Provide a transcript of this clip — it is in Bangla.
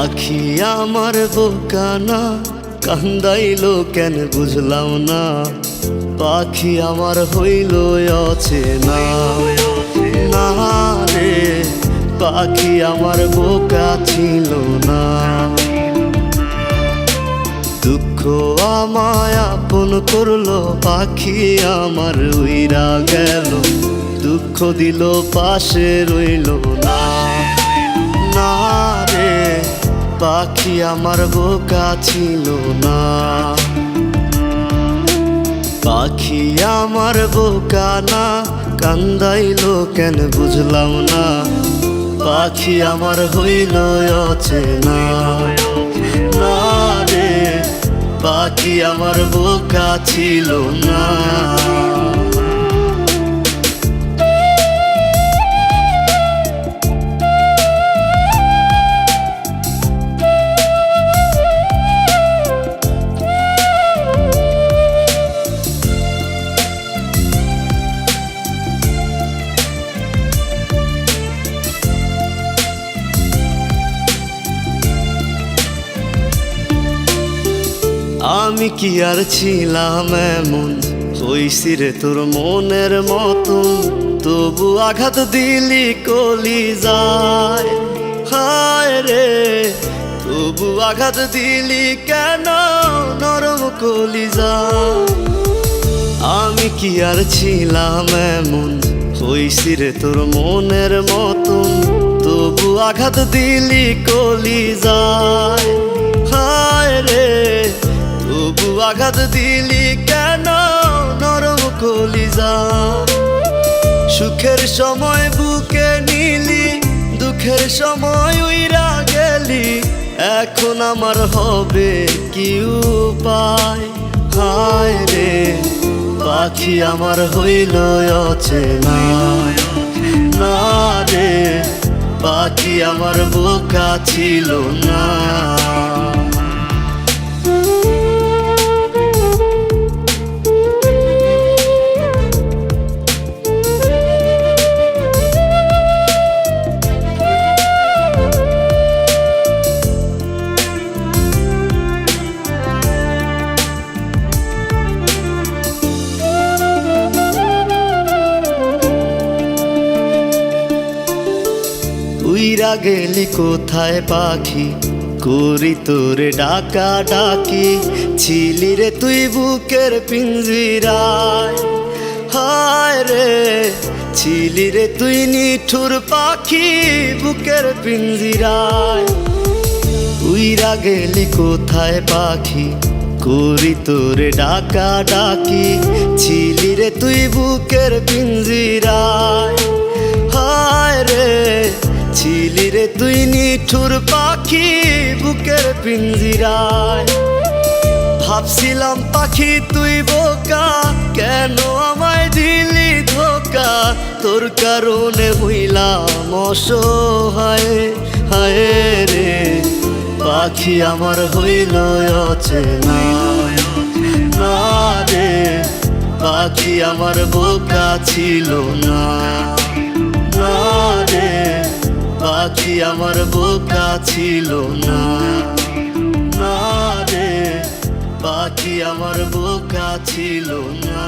পাখি আমার বোকা না, কান্দাইলো কেন বুঝলাম না। পাখি আমার হইল অচেনা না রে, পাখি আমার বোকা ছিল না। দুঃখ আমায় আপন করলো, পাখি আমার উইরা গেল। দুঃখ দিল পাশে রইল না না রে, পাখি আমার বোকা ছিল না। পাখি আমার বোকা না, কান্দাইলো কেন বুঝলাম না। পাখি আমার হইল অচেনা না রে, পাখি আমার বোকা ছিল না। আমি কি আর ছিলাম এমন, হইছি রে তোর মনের মতন। তবু আঘাত দিলি কলিজায়, হায় রে তবু আঘাত দিলি কেন নরম কলিজায়। আমি কি আর ছিলাম এমন, হইছি রে তোর মনের মতন। তবু আঘাত দিলি কলিজায়, হায় রে তবু আঘাত দিলি কেন নরম কলিজায়। সুখের সময় বুকে নিলি, দুঃখের সময় উইরা গেলি। এখন আমার হবে কি উপায়, হায় রে পাখি আমার হইল অচেনা না রে, পাখি আমার বোকা ছিল না। উইরা গেলি কোথায় পাখি, করি তোরে ডাকা ডাকি। ছিলি রে তুই বুকের পিঞ্জিরায়, হায় রে ছিলি রে তুই নিঠুর পাখি বুকের পিঞ্জিরায়। উইরা গেলি কোথায় পাখি, করি তোরে ডাকা ডাকি। ছিলি রে তুই বুকের পিঞ্জিরায়, হায় রে ছিলি রে তুই নিঠুর পাখি বুকের পিঞ্জিরায়। ভাবছিলাম পাখি তুই বোকা, কেন আমায় দিলি ধোকা। তোর কারণে হইলাম অসহায়, হায় রে পাখি আমার হইল অচেনা না রে, পাখি আমার বোকা ছিল না না রে, পাখি আমার বোকা ছিল না না রে, পাখি আমার বোকা ছিল না।